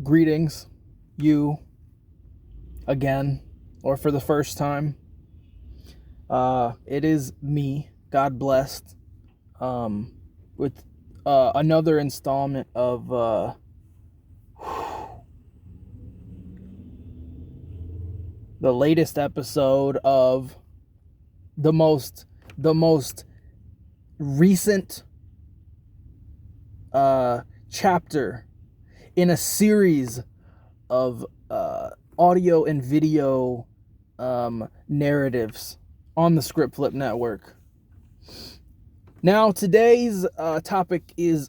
Greetings, you again, or for the first time. It is me, God blessed, with another installment of the latest episode of the most recent chapter in a series of audio and video narratives on the Script Flip Network. Now, today's topic is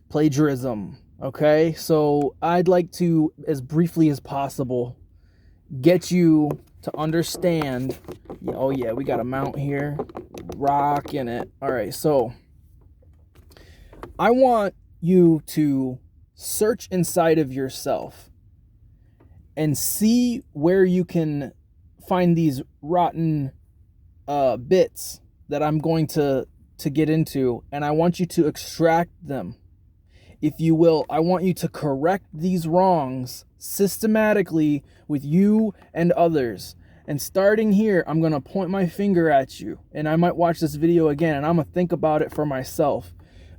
plagiarism. Okay, so I'd like to, as briefly as possible, get you to understand. Oh yeah, we got a mount here, rocking it. All right, so I want you to search inside of yourself and see where you can find these rotten bits that I'm going to get into, and I want you to extract them. If you will, I want you to correct these wrongs systematically with you and others. And starting here, I'm going to point my finger at you, and I might watch this video again, and I'm going to think about it for myself.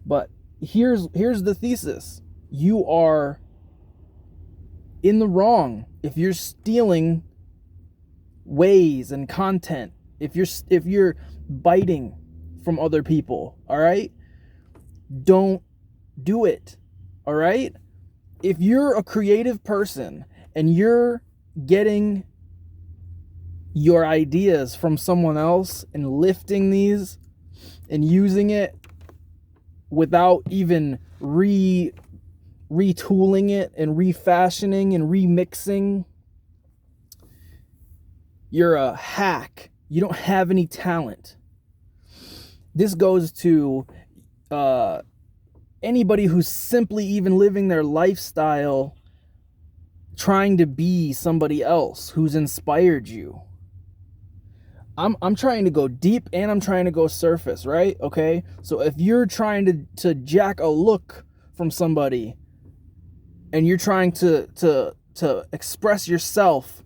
But here's the thesis. You are in the wrong if you're stealing ways and content, if you're biting from other people. All right, don't do it. All right, if you're a creative person and you're getting your ideas from someone else and lifting these and using it without even retooling it and refashioning and remixing, you're a hack. You don't have any talent. This goes to anybody who's simply even living their lifestyle trying to be somebody else who's inspired you. I'm trying to go deep and I'm trying to go surface, right? Okay, so if you're trying to jack a look from somebody and you're trying to express yourself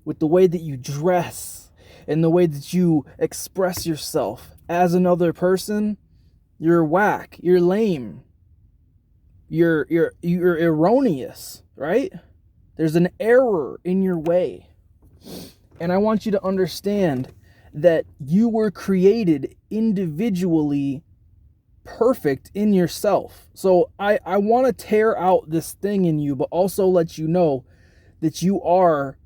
with the way that you dress and the way that you express yourself as another person, you're whack, you're lame, you're erroneous, right? There's an error in your way. And I want you to understand that you were created individually perfect in yourself. So I want to tear out this thing in you, but also let you know that you are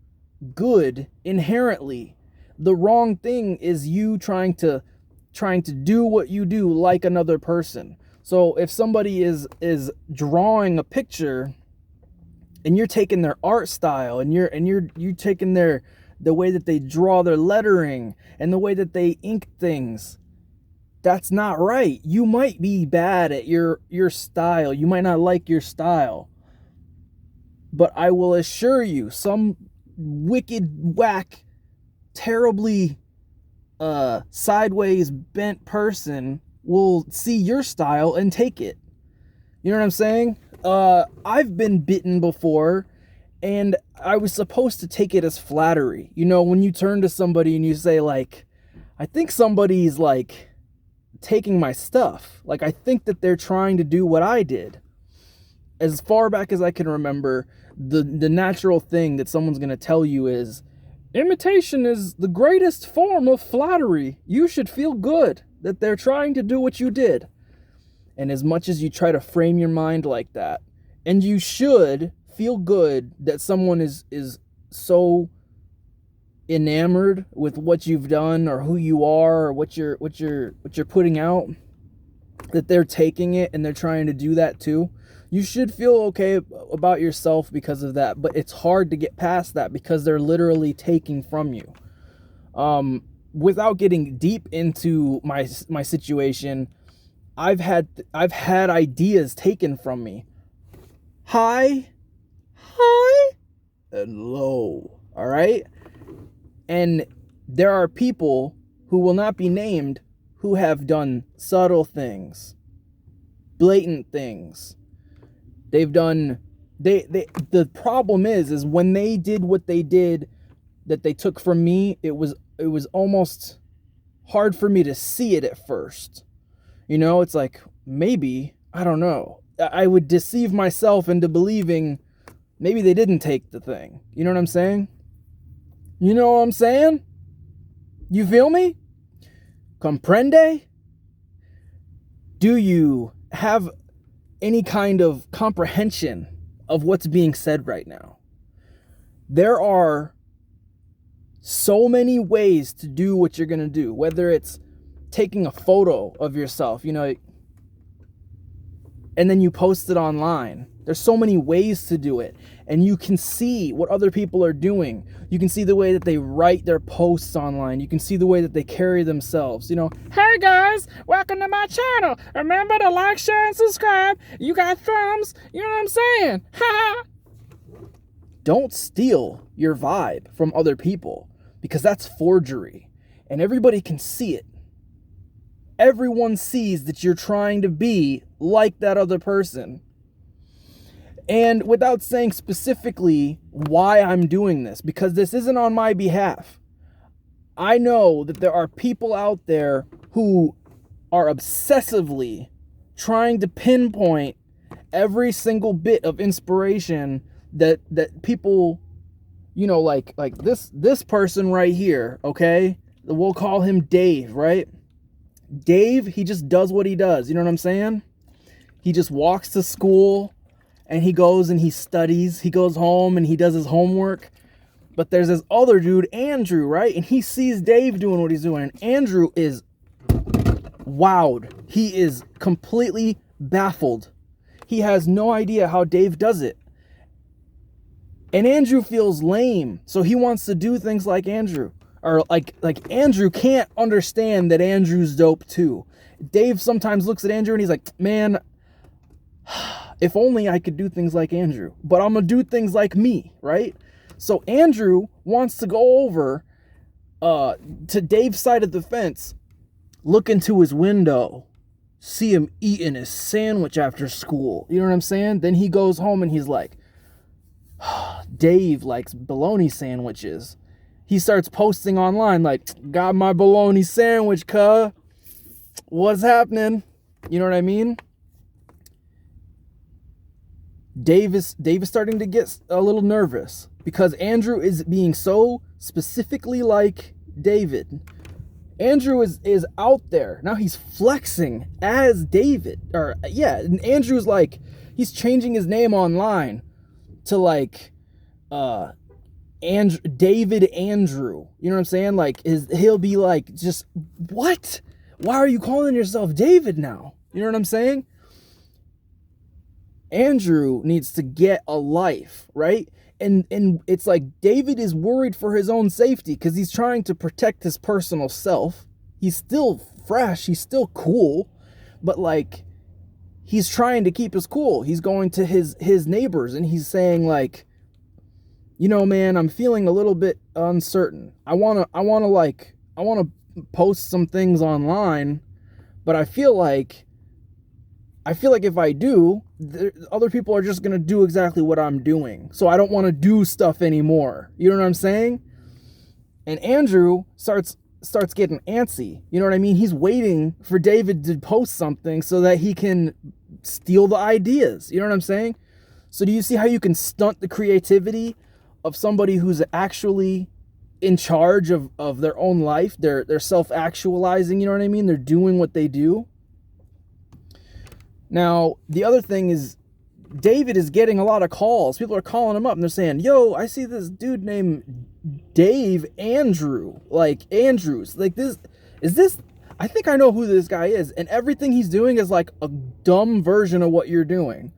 good inherently. The wrong thing is you trying to do what you do like another person. So if somebody is drawing a picture and you're taking their art style and you're taking the way that they draw their lettering and the way that they ink things, that's not right. You might be bad at your style. You might not like your style. But I will assure you, some wicked, whack, terribly sideways bent person will see your style and take it. You know what I'm saying? I've been bitten before, and I was supposed to take it as flattery. You know, when you turn to somebody and you say, like, I think somebody's, like, taking my stuff. Like, I think that they're trying to do what I did. As far back as I can remember, the natural thing that someone's going to tell you is, imitation is the greatest form of flattery. You should feel good that they're trying to do what you did. And as much as you try to frame your mind like that, and you should feel good that someone is so enamored with what you've done or who you are or what you're putting out, that they're taking it and they're trying to do that too. You should feel okay about yourself because of that, but it's hard to get past that because they're literally taking from you. Without getting deep into my situation, I've had ideas taken from me, high and low. All right, and there are people who will not be named who have done subtle things, blatant things. They've done The problem is when they did what they did that they took from me, it was almost hard for me to see it at first. You know, it's like, maybe, I don't know. I would deceive myself into believing maybe they didn't take the thing. You know what I'm saying? You know what I'm saying? You feel me? Comprende? Do you have any kind of comprehension of what's being said right now? There are so many ways to do what you're going to do, whether it's taking a photo of yourself, you know, and then you post it online. There's so many ways to do it, and you can see what other people are doing. You can see the way that they write their posts online. You can see the way that they carry themselves. You know, hey guys, welcome to my channel. Remember to like, share, and subscribe. You got thumbs. You know what I'm saying? Ha! Don't steal your vibe from other people, because that's forgery, and everybody can see it. Everyone sees that you're trying to be like that other person. And without saying specifically why I'm doing this, because this isn't on my behalf, I know that there are people out there who are obsessively trying to pinpoint every single bit of inspiration that people, you know, like this person right here, okay? We'll call him Dave, right? Dave, he just does what he does. You know what I'm saying? He just walks to school and he goes and he studies. He goes home and he does his homework. But there's this other dude, Andrew, right? And he sees Dave doing what he's doing. And Andrew is wowed. He is completely baffled. He has no idea how Dave does it. And Andrew feels lame. So he wants to do things like Andrew. Or like Andrew can't understand that Andrew's dope too. Dave sometimes looks at Andrew and he's like, man, if only I could do things like Andrew. But I'm going to do things like me, right? So Andrew wants to go over to Dave's side of the fence, look into his window, see him eating his sandwich after school. You know what I'm saying? Then he goes home and he's like, Dave likes bologna sandwiches. He starts posting online like, got my bologna sandwich, cuh. What's happening? You know what I mean? Dave is starting to get a little nervous because Andrew is being so specifically like David. Andrew is out there. Now he's flexing as David. And Andrew's like, he's changing his name online to like, David Andrew. You know what I'm saying? Like, he'll be like, just, what? Why are you calling yourself David now? You know what I'm saying? Andrew needs to get a life, right? And it's like David is worried for his own safety because he's trying to protect his personal self. He's still fresh, he's still cool, but like, he's trying to keep his cool. He's going to his neighbors and he's saying like, you know, man, I'm feeling a little bit uncertain. I want to post some things online, but I feel like if I do, other people are just going to do exactly what I'm doing. So I don't want to do stuff anymore. You know what I'm saying? And Andrew starts getting antsy. You know what I mean? He's waiting for David to post something so that he can steal the ideas. You know what I'm saying? So do you see how you can stunt the creativity of somebody who's actually in charge of their own life? They're self-actualizing, you know what I mean? They're doing what they do. Now, the other thing is David is getting a lot of calls. People are calling him up and they're saying, yo, I see this dude named Dave Andrew. Like, Andrews. Like, I think I know who this guy is. And everything he's doing is like a dumb version of what you're doing.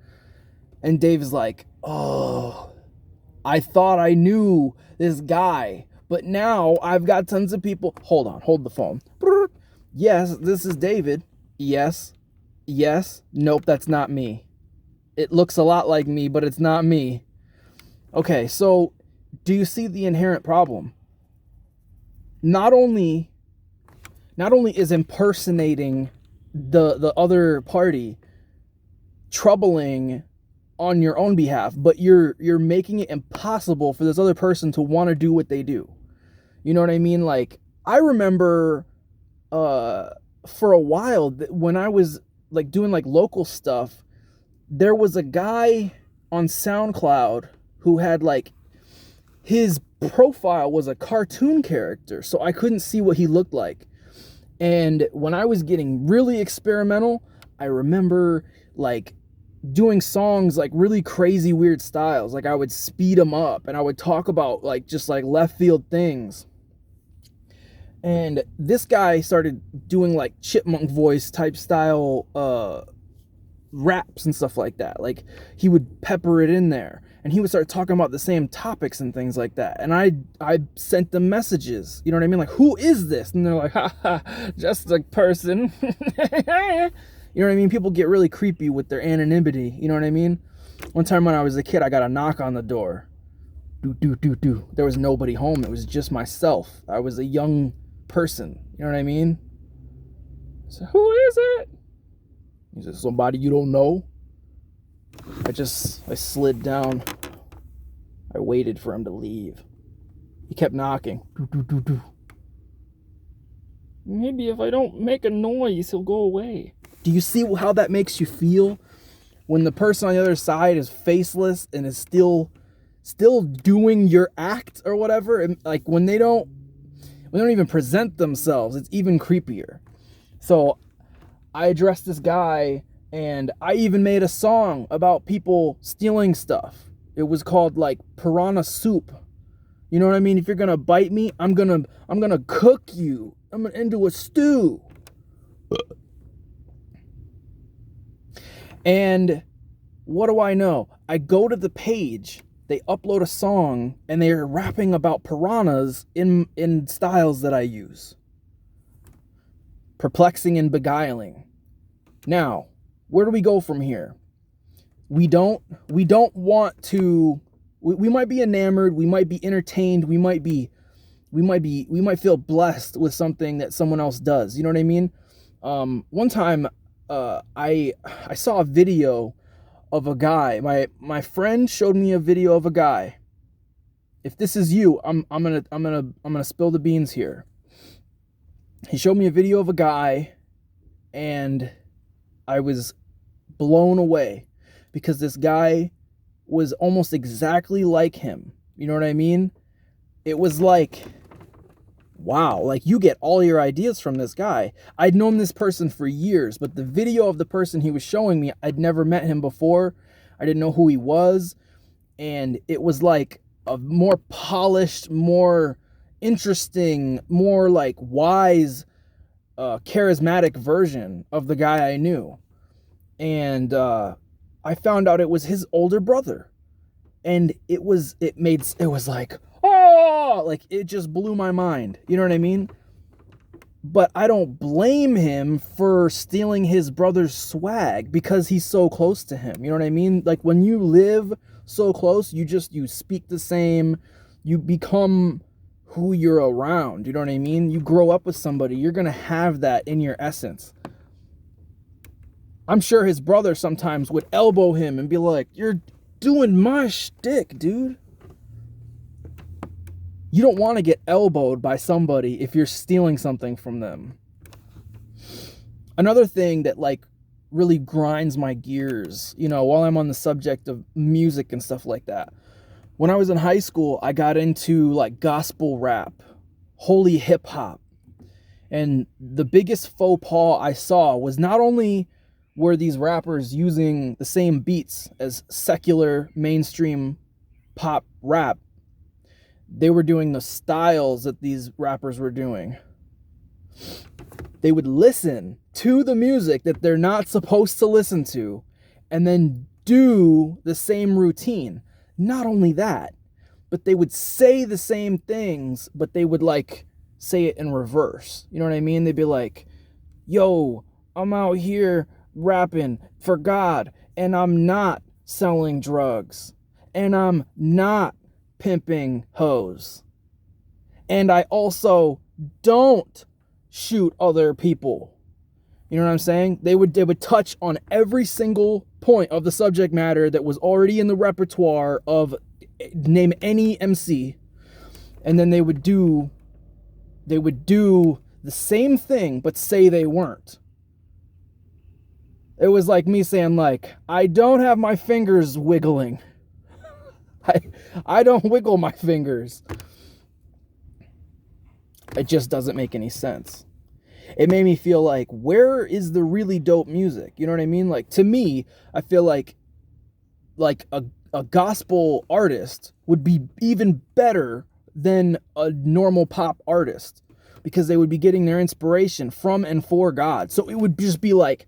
And Dave is like, oh, I thought I knew this guy, but now I've got tons of people. Hold on, hold the phone. Yes, this is David. Yes. Nope, that's not me. It looks a lot like me, but it's not me. Okay, so do you see the inherent problem? Not only is impersonating the other party troubling on your own behalf, but you're making it impossible for this other person to want to do what they do. You know what I mean? Like, I remember for a while when I was like doing like local stuff, there was a guy on SoundCloud who had like, his profile was a cartoon character, so I couldn't see what he looked like. And when I was getting really experimental, I remember like doing songs like really crazy weird styles. Like I would speed them up and I would talk about like just like left field things. And this guy started doing like chipmunk voice type style raps and stuff like that. Like he would pepper it in there and he would start talking about the same topics and things like that. And I sent them messages, you know what I mean? Like, who is this? And they're like, ha, just a person. You know what I mean? People get really creepy with their anonymity. You know what I mean? One time when I was a kid, I got a knock on the door. Do. There was nobody home. It was just myself. I was a young person. You know what I mean? So who is it? He said, somebody you don't know? I slid down. I waited for him to leave. He kept knocking. Do. Maybe if I don't make a noise, he'll go away. Do you see how that makes you feel? When the person on the other side is faceless and is still doing your act or whatever. And like when they don't even present themselves, it's even creepier. So I addressed this guy, and I even made a song about people stealing stuff. It was called like Piranha Soup. You know what I mean? If you're gonna bite me, I'm gonna cook you. I'm gonna into a stew. And what do I know? I go to the page, they upload a song, and they're rapping about piranhas in styles that I use. Perplexing and beguiling. Now, where do we go from here? We don't want to. We might be enamored. We might be entertained. We might feel blessed with something that someone else does. You know what I mean? One time, I saw a video of a guy. My friend showed me a video of a guy. If this is you, I'm gonna spill the beans here. He showed me a video of a guy, and I was blown away because this guy was almost exactly like him. You know what I mean? It was like, wow, like you get all your ideas from this guy. I'd known this person for years, but the video of the person he was showing me, I'd never met him before. I didn't know who he was. And it was like a more polished, more interesting, more like wise, charismatic version of the guy I knew. And I found out it was his older brother. And it was like, oh, like it just blew my mind. You know what I mean? But I don't blame him for stealing his brother's swag because he's so close to him. You know what I mean? Like when you live so close, you speak the same, you become who you're around. You know what I mean? You grow up with somebody, you're going to have that in your essence. I'm sure his brother sometimes would elbow him and be like, you're doing my shtick, dude. You don't want to get elbowed by somebody if you're stealing something from them. Another thing that like really grinds my gears, you know, while I'm on the subject of music and stuff like that. When I was in high school, I got into like gospel rap, holy hip hop. And the biggest faux pas I saw was not only were these rappers using the same beats as secular mainstream pop rap, they were doing the styles that these rappers were doing. They would listen to the music that they're not supposed to listen to and then do the same routine. Not only that, but they would say the same things, but they would like say it in reverse. You know what I mean? They'd be like, yo, I'm out here rapping for God and I'm not selling drugs and I'm not pimping hoes. And I also don't shoot other people. You know what I'm saying? They would touch on every single point of the subject matter that was already in the repertoire of name any MC, and then they would do the same thing but say they weren't. It was like me saying, like, I don't have my fingers wiggling. I don't wiggle my fingers. It just doesn't make any sense. It made me feel like, where is the really dope music? You know what I mean? Like, to me, I feel like a gospel artist would be even better than a normal pop artist, because they would be getting their inspiration from and for God. So it would just be like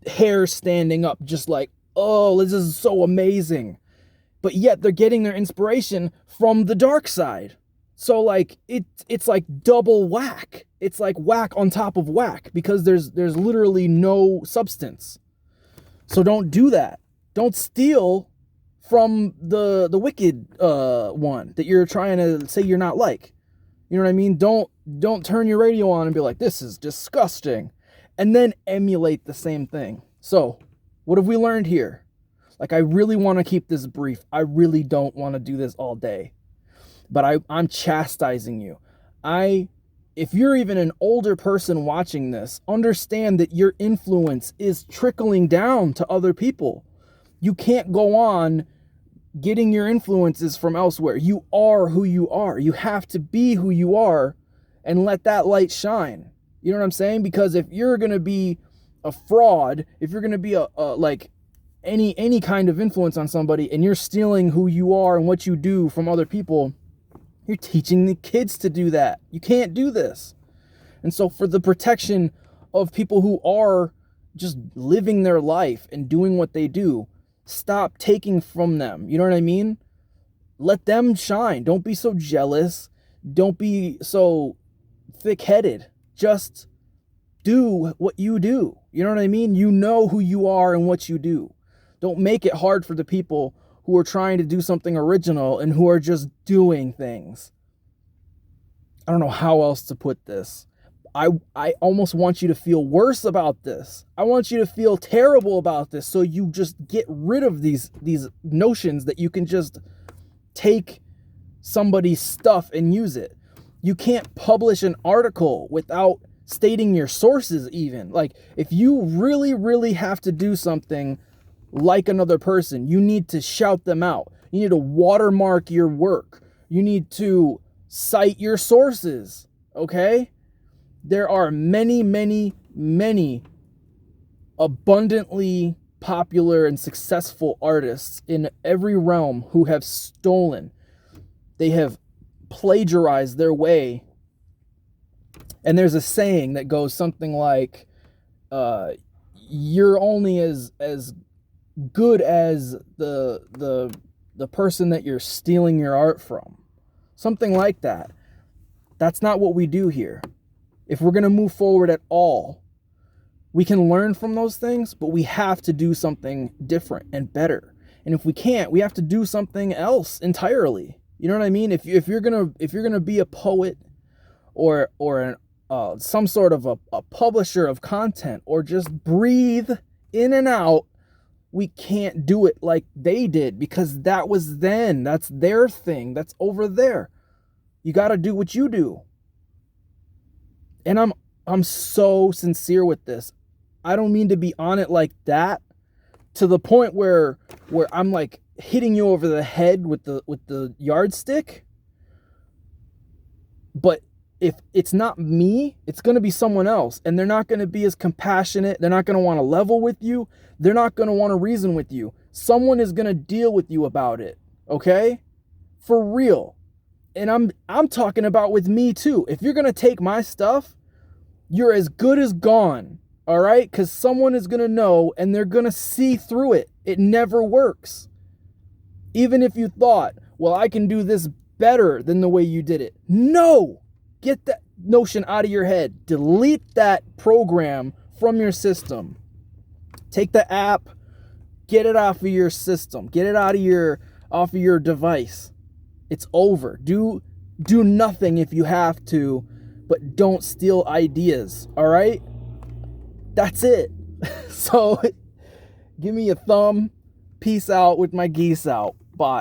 hair standing up, just like, oh, this is so amazing. But yet they're getting their inspiration from the dark side. So like it's like double whack. It's like whack on top of whack, because there's literally no substance. So don't do that. Don't steal from the wicked one that you're trying to say you're not like. You know what I mean? Don't turn your radio on and be like, this is disgusting, and then emulate the same thing. So what have we learned here? Like, I really want to keep this brief. I really don't want to do this all day. But I'm chastising you. If you're even an older person watching this, understand that your influence is trickling down to other people. You can't go on getting your influences from elsewhere. You are who you are. You have to be who you are and let that light shine. You know what I'm saying? Because if you're going to be a fraud, if you're going to be a like any kind of influence on somebody, and you're stealing who you are and what you do from other people, you're teaching the kids to do that. You can't do this. And so for the protection of people who are just living their life and doing what they do, stop taking from them. You know what I mean? Let them shine. Don't be so jealous. Don't be so thick-headed. Just do what you do. You know what I mean? You know who you are and what you do. Don't make it hard for the people who are trying to do something original and who are just doing things. I don't know how else to put this. I almost want you to feel worse about this. I want you to feel terrible about this, so you just get rid of these notions that you can just take somebody's stuff and use it. You can't publish an article without stating your sources even. Like, if you really, really have to do something like another person, you need to shout them out. You need to watermark your work. You need to cite your sources, okay? There are many, many, many abundantly popular and successful artists in every realm who have stolen. They have plagiarized their way. And there's a saying that goes something like, you're only as good as the person that you're stealing your art from. Something like that. That's not what we do here. If we're going to move forward at all, we can learn from those things, but we have to do something different and better. And if we can't, we have to do something else entirely. You know what I mean? If you're gonna be a poet or some sort of a publisher of content, or just breathe in and out, we can't do it like they did, because that was then. That's their thing. That's over there. You got to do what you do. And I'm so sincere with this. I don't mean to be on it like that, to the point where I'm like hitting you over the head with the yardstick. But if it's not me, it's going to be someone else, and they're not going to be as compassionate. They're not going to want to level with you. They're not going to want to reason with you. Someone is going to deal with you about it, okay? For real. And I'm talking about with me too. If you're going to take my stuff, you're as good as gone, all right? Because someone is going to know, and they're going to see through it. It never works. Even if you thought, well, I can do this better than the way you did it. No! Get that notion out of your head. Delete that program from your system. Take the app, get it off of your system. Get it off of your device. It's over. Do nothing if you have to, but don't steal ideas, all right? That's it. So give me a thumb. Peace out with my geese out. Bye.